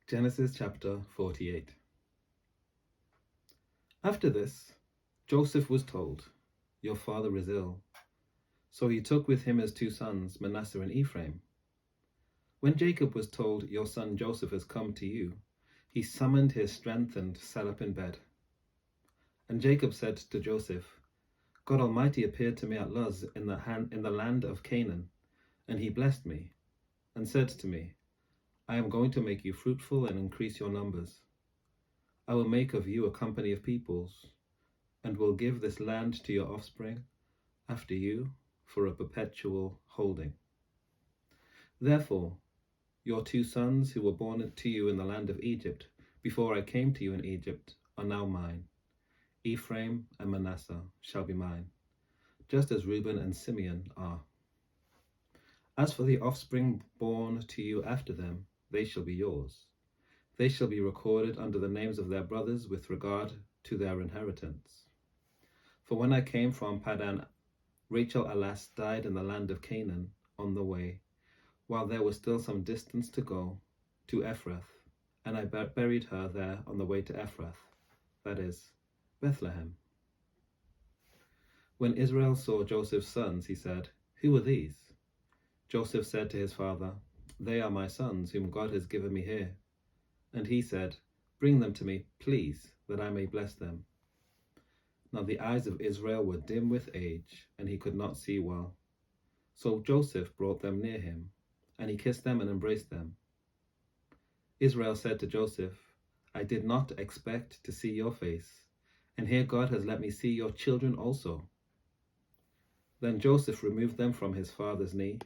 Genesis chapter 48. After this, Joseph was told, "Your father is ill." So he took with him his two sons, Manasseh and Ephraim. When Jacob was told, "Your son Joseph has come to you," he summoned his strength and sat up in bed. And Jacob said to Joseph, "God Almighty appeared to me at Luz in the land of Canaan, and he blessed me, and said to me, I am going to make you fruitful and increase your numbers. I will make of you a company of peoples, and will give this land to your offspring after you for a perpetual holding. Therefore, your two sons who were born to you in the land of Egypt, before I came to you in Egypt, are now mine. Ephraim and Manasseh shall be mine, just as Reuben and Simeon are. As for the offspring born to you after them, they shall be yours. They shall be recorded under the names of their brothers with regard to their inheritance. For when I came from Paddan, Rachel alas died in the land of Canaan on the way, while there was still some distance to go to Ephrath, and I buried her there on the way to Ephrath, that is, Bethlehem. When Israel saw Joseph's sons, he said, "Who are these?" Joseph said to his father, "They are my sons, whom God has given me here." And he said, "Bring them to me, please, that I may bless them." Now the eyes of Israel were dim with age, and he could not see well. So Joseph brought them near him, and he kissed them and embraced them. Israel said to Joseph, "I did not expect to see your face, and here God has let me see your children also." Then Joseph removed them from his father's knee,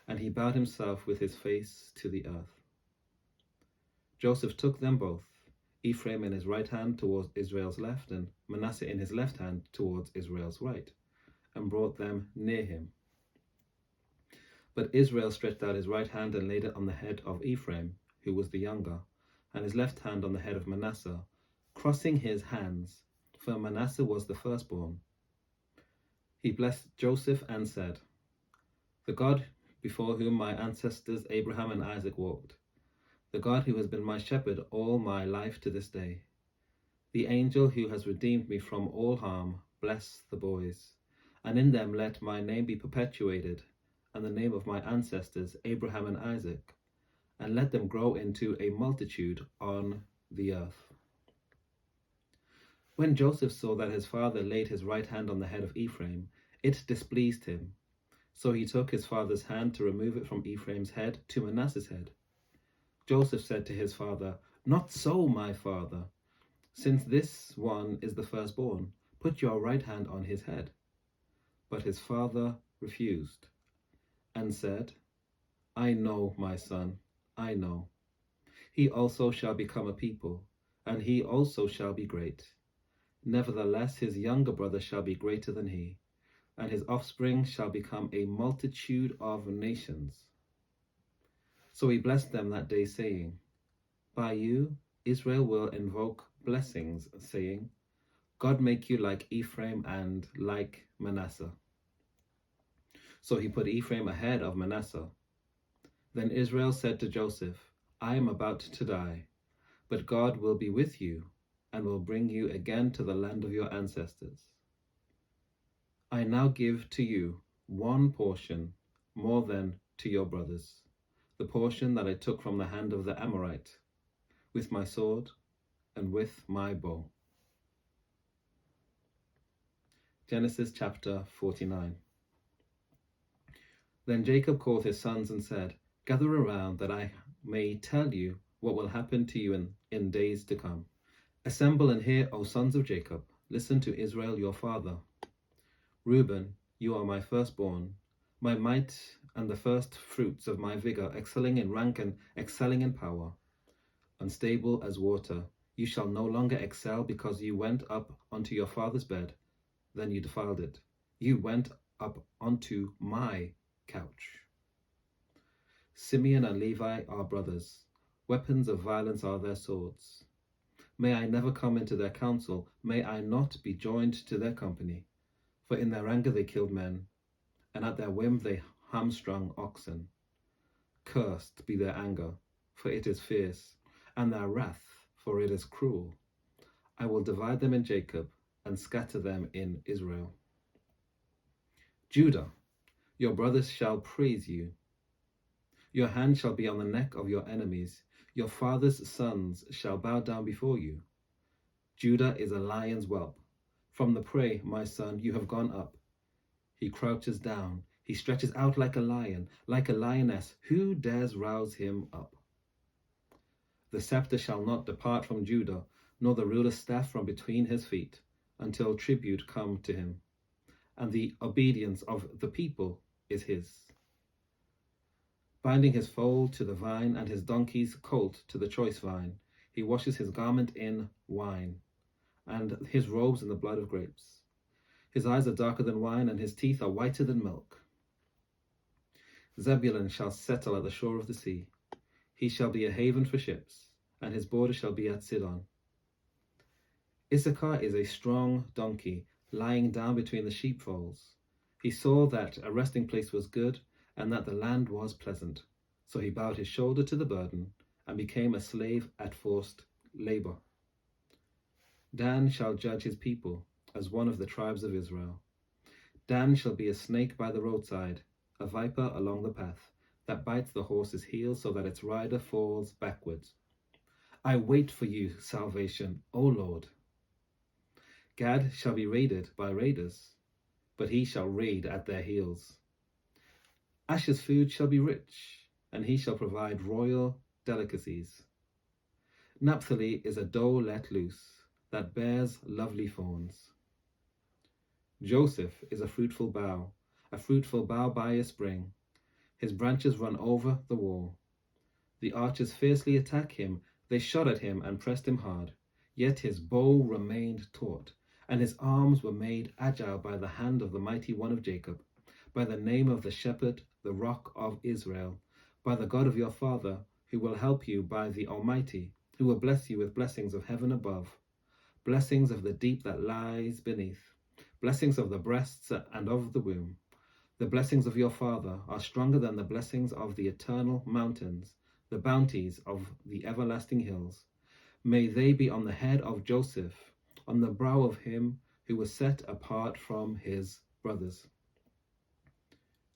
and he bowed himself with his face to the earth. Joseph took them both, Ephraim in his right hand towards Israel's left, and Manasseh in his left hand towards Israel's right, and brought them near him. But Israel stretched out his right hand and laid it on the head of Ephraim, who was the younger, and his left hand on the head of Manasseh, crossing his hands, for Manasseh was the firstborn. He blessed Joseph and said, "The God before whom my ancestors Abraham and Isaac walked, the God who has been my shepherd all my life to this day, the angel who has redeemed me from all harm, bless the boys, and in them let my name be perpetuated, and the name of my ancestors Abraham and Isaac, and let them grow into a multitude on the earth." When Joseph saw that his father laid his right hand on the head of Ephraim, it displeased him. So he took his father's hand to remove it from Ephraim's head to Manasseh's head. Joseph said to his father, "Not so, my father. Since this one is the firstborn, put your right hand on his head." But his father refused and said, "I know, my son, I know. He also shall become a people, and he also shall be great. Nevertheless, his younger brother shall be greater than he, and his offspring shall become a multitude of nations." So he blessed them that day, saying, "By you Israel will invoke blessings, saying, God make you like Ephraim and like Manasseh." So he put Ephraim ahead of Manasseh. Then Israel said to Joseph, "I am about to die, but God will be with you and will bring you again to the land of your ancestors. I now give to you one portion more than to your brothers, the portion that I took from the hand of the Amorite, with my sword and with my bow." Genesis chapter 49. Then Jacob called his sons and said, "Gather around that I may tell you what will happen to you in days to come. Assemble and hear, O sons of Jacob. Listen to Israel your father. Reuben, you are my firstborn, my might and the first fruits of my vigor, excelling in rank and excelling in power. Unstable as water, you shall no longer excel, because you went up onto your father's bed, then you defiled it. You went up onto my couch. Simeon and Levi are brothers. Weapons of violence are their swords. May I never come into their council. May I not be joined to their company. For in their anger they killed men, and at their whim they hamstrung oxen. Cursed be their anger, for it is fierce, and their wrath, for it is cruel. I will divide them in Jacob and scatter them in Israel. Judah, your brothers shall praise you. Your hand shall be on the neck of your enemies. Your father's sons shall bow down before you. Judah is a lion's whelp. From the prey, my son, you have gone up. He crouches down. He stretches out like a lion, like a lioness. Who dares rouse him up? The scepter shall not depart from Judah, nor the ruler's staff from between his feet, until tribute come to him, and the obedience of the people is his. Binding his foal to the vine and his donkey's colt to the choice vine, he washes his garment in wine, and his robes in the blood of grapes. His eyes are darker than wine, and his teeth are whiter than milk. Zebulun shall settle at the shore of the sea. He shall be a haven for ships, and his border shall be at Sidon. Issachar is a strong donkey, lying down between the sheepfolds. He saw that a resting place was good, and that the land was pleasant. So he bowed his shoulder to the burden, and became a slave at forced labor. Dan shall judge his people, as one of the tribes of Israel. Dan shall be a snake by the roadside, a viper along the path, that bites the horse's heel so that its rider falls backwards. I wait for you, salvation, O Lord. Gad shall be raided by raiders, but he shall raid at their heels. Asher's food shall be rich, and he shall provide royal delicacies. Naphtali is a doe let loose, that bears lovely fawns. Joseph is a fruitful bough by a spring. His branches run over the wall. The archers fiercely attack him. They shot at him and pressed him hard. Yet his bow remained taut, and his arms were made agile by the hand of the mighty one of Jacob, by the name of the shepherd, the rock of Israel, by the God of your father, who will help you, by the Almighty, who will bless you with blessings of heaven above, blessings of the deep that lies beneath, blessings of the breasts and of the womb. The blessings of your father are stronger than the blessings of the eternal mountains, the bounties of the everlasting hills. May they be on the head of Joseph, on the brow of him who was set apart from his brothers.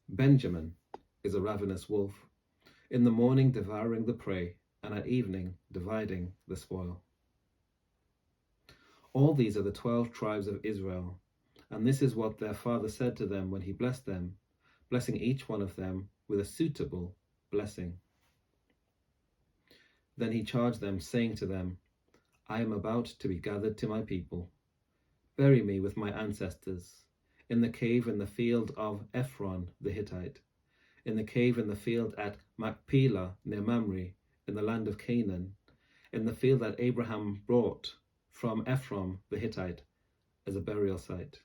Benjamin is a ravenous wolf, in the morning devouring the prey, and at evening dividing the spoil. All these are the 12 tribes of Israel, and this is what their father said to them when he blessed them, blessing each one of them with a suitable blessing. Then he charged them, saying to them, I am about to be gathered to my people. Bury me with my ancestors, in the cave in the field of Ephron the Hittite, in the cave in the field at Machpelah near Mamre, in the land of Canaan, in the field that Abraham brought from Ephron the Hittite as a burial site.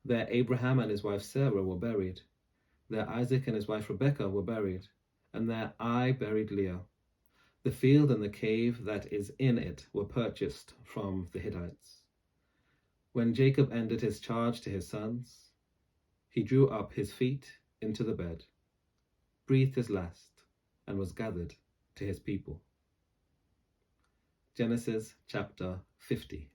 There Abraham and his wife Sarah were buried. There Isaac and his wife Rebekah were buried, and there I buried Leah. The field and the cave that is in it were purchased from the Hittites. When Jacob ended his charge to his sons, he drew up his feet into the bed, breathed his last, and was gathered to his people. Genesis chapter 50.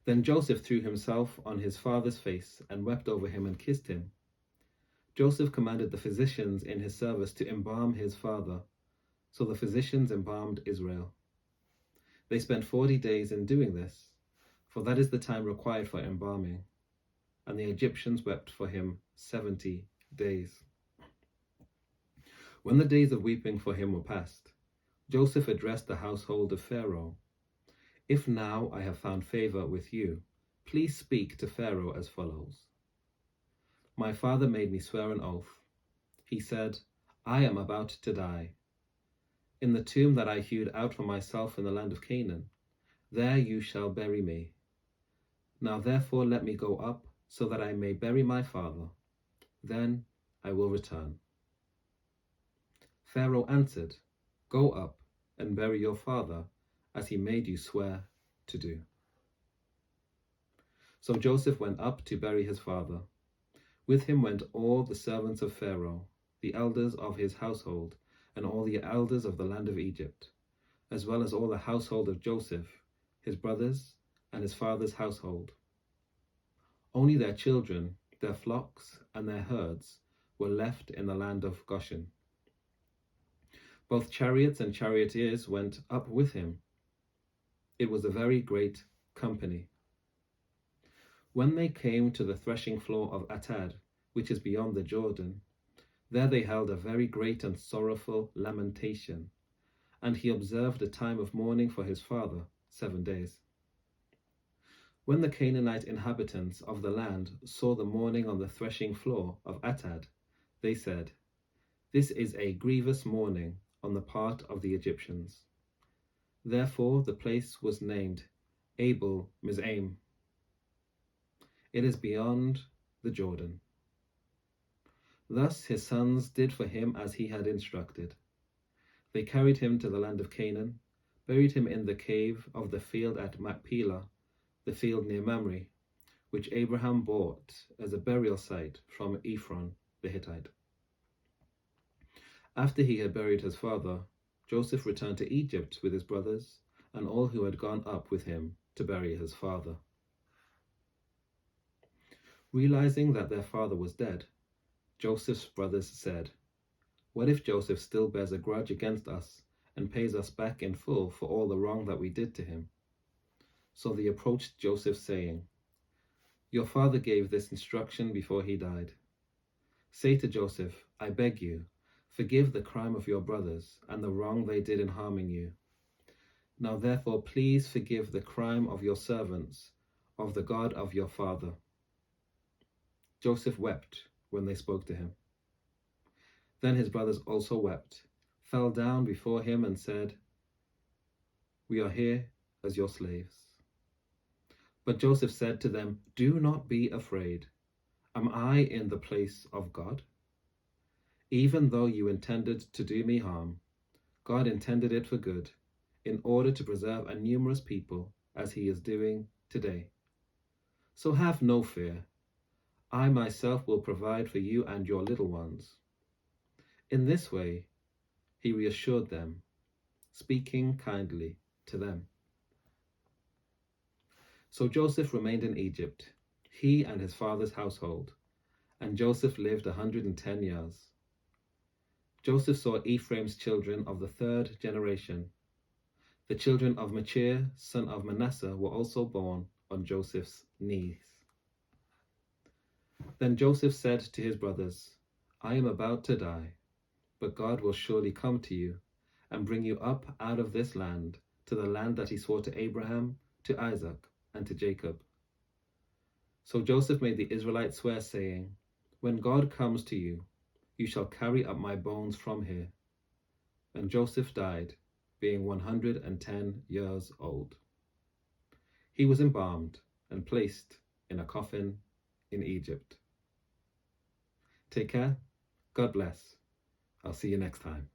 Then Joseph threw himself on his father's face and wept over him and kissed him. Joseph commanded the physicians in his service to embalm his father. So the physicians embalmed Israel. They spent 40 days in doing this, for that is the time required for embalming. And the Egyptians wept for him 70 days. When the days of weeping for him were past, Joseph addressed the household of Pharaoh. If now I have found favor with you, please speak to Pharaoh as follows. My father made me swear an oath. He said, I am about to die. In the tomb that I hewed out for myself in the land of Canaan, there you shall bury me. Now therefore let me go up, so that I may bury my father. Then I will return. Pharaoh answered, Go up and bury your father, as he made you swear to do. So Joseph went up to bury his father. With him went all the servants of Pharaoh, the elders of his household, and all the elders of the land of Egypt, as well as all the household of Joseph, his brothers, and his father's household. Only their children, their flocks, and their herds were left in the land of Goshen. Both chariots and charioteers went up with him. It was a very great company. When they came to the threshing floor of Atad, which is beyond the Jordan, there they held a very great and sorrowful lamentation, and he observed a time of mourning for his father 7 days. When the Canaanite inhabitants of the land saw the mourning on the threshing floor of Atad, they said, "This is a grievous mourning on the part of the Egyptians." Therefore the place was named Abel Mizraim. It is beyond the Jordan. Thus his sons did for him as he had instructed. They carried him to the land of Canaan, buried him in the cave of the field at Machpelah, the field near Mamre, which Abraham bought as a burial site from Ephron the Hittite. After he had buried his father, Joseph returned to Egypt with his brothers and all who had gone up with him to bury his father. Realizing that their father was dead, Joseph's brothers said, "What if Joseph still bears a grudge against us and pays us back in full for all the wrong that we did to him?" So they approached Joseph, saying, "Your father gave this instruction before he died. Say to Joseph, I beg you, forgive the crime of your brothers and the wrong they did in harming you. Now therefore please forgive the crime of your servants, of the God of your father." Joseph wept when they spoke to him. Then his brothers also wept, fell down before him and said, "We are here as your slaves." But Joseph said to them, "Do not be afraid. Am I in the place of God? Even though you intended to do me harm, God intended it for good, in order to preserve a numerous people, as he is doing today. So have no fear. I myself will provide for you and your little ones." In this way, he reassured them, speaking kindly to them. So Joseph remained in Egypt, he and his father's household, and Joseph lived 110 years. Joseph saw Ephraim's children of the 3rd generation. The children of Machir, son of Manasseh, were also born on Joseph's knees. Then Joseph said to his brothers, "I am about to die, but God will surely come to you and bring you up out of this land to the land that he swore to Abraham, to Isaac, and to Jacob." So Joseph made the Israelites swear, saying, "When God comes to you, you shall carry up my bones from here." And Joseph died, being 110 years old. He was embalmed and placed in a coffin in Egypt. Take care. God bless. I'll see you next time.